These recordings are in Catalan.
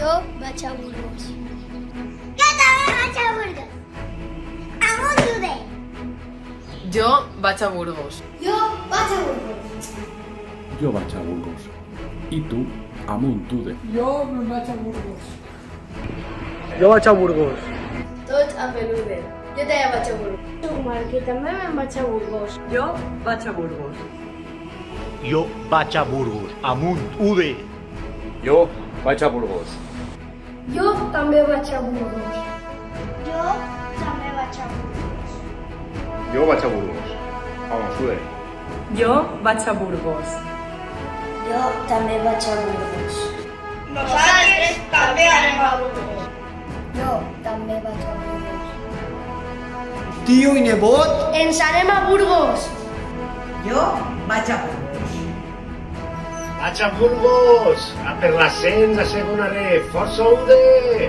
Jo vaig a Burgos. Jo també vaig a Burgos. Amunt Tude. Jo vaig a Burgos. Jo vaig a Burgos. Jo vaig a Burgos. I tu, amunt Tude. Jo me'n vaig a Burgos. Jo vaig a Burgos. Tots a Pelude. Jo també vaig a Burgos. Soc Marc i també me'n vaig a Burgos. Jo vaig a Burgos. Jo vaig a Burgos, amunt, Ude. Jo vaig a Burgos. Jo també vaig a Burgos. Jo també vaig a Burgos. Jo vaig a Burgos. Vamos, Tude. Jo vaig a Burgos. Jo també vaig a Burgos. Nosaltres també anem a Burgos. Jo també vaig a Burgos. Tio i nebot. Ens anem a Burgos. Jo vaig a Burgos. Vaig a Burgos, a per l'ascens a segona D. Força Ude!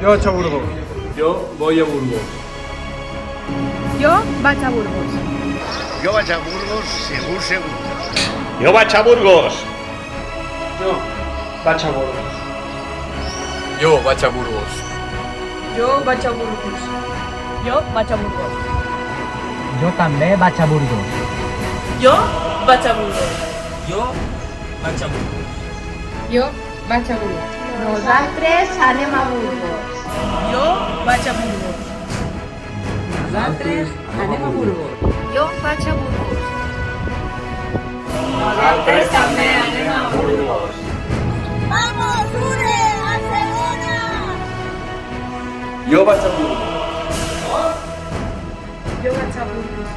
Jo vaig a Burgos. Jo voy a Burgos. Jo vaig a Burgos. Jo vaig a Burgos, segur, segur. Jo vaig a Burgos. Jo vaig a Burgos. Jo vaig a Burgos. Jo vaig a Burgos. Jo vaig a Burgos. Jo també vaig a Burgos. Jo vaig a Burgos. Jo vaig a Burgos. Jo vaig a Burgos. Nosaltres anem a Burgos. Jo vaig a Burgos. Nosaltres anem a Burgos. Jo vaig a Burgos. Nosaltres també anem a Burgos. Vamos, Ude, a segona! Jo vaig a Burgos. Jo vaig a Burgos.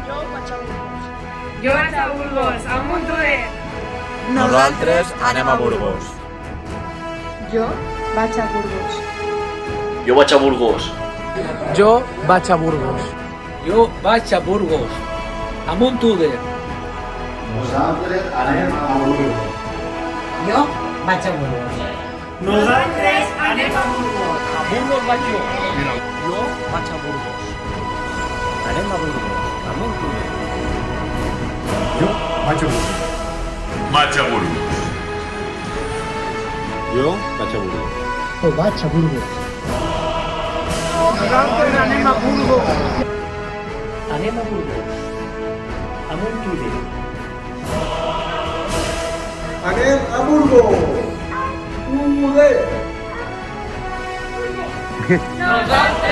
Jo vaig a Burgos. Jo vaig a Burgos, amunt Ude. Nosaltres anem a Burgos. Jo vaig a Burgos. Jo vaig a Burgos. Jo vaig a Burgos. Jo vaig a Burgos. Amunt Ude. Nosaltres anem a Burgos. Jo vaig a Burgos. Nosaltres anem a Burgos. A Burgos vaig jo. Jo vaig a Burgos. Anem a Burgos. Amunt Ude. Jo vaig a Burgos. Vaig a Burgos. Jo vaig a Burgos. Jo vaig a Burgos. Nosaltres anem a Burgos. Anem a Burgos. Amunt Ude. Anem a Burgos. Ude. Nosaltres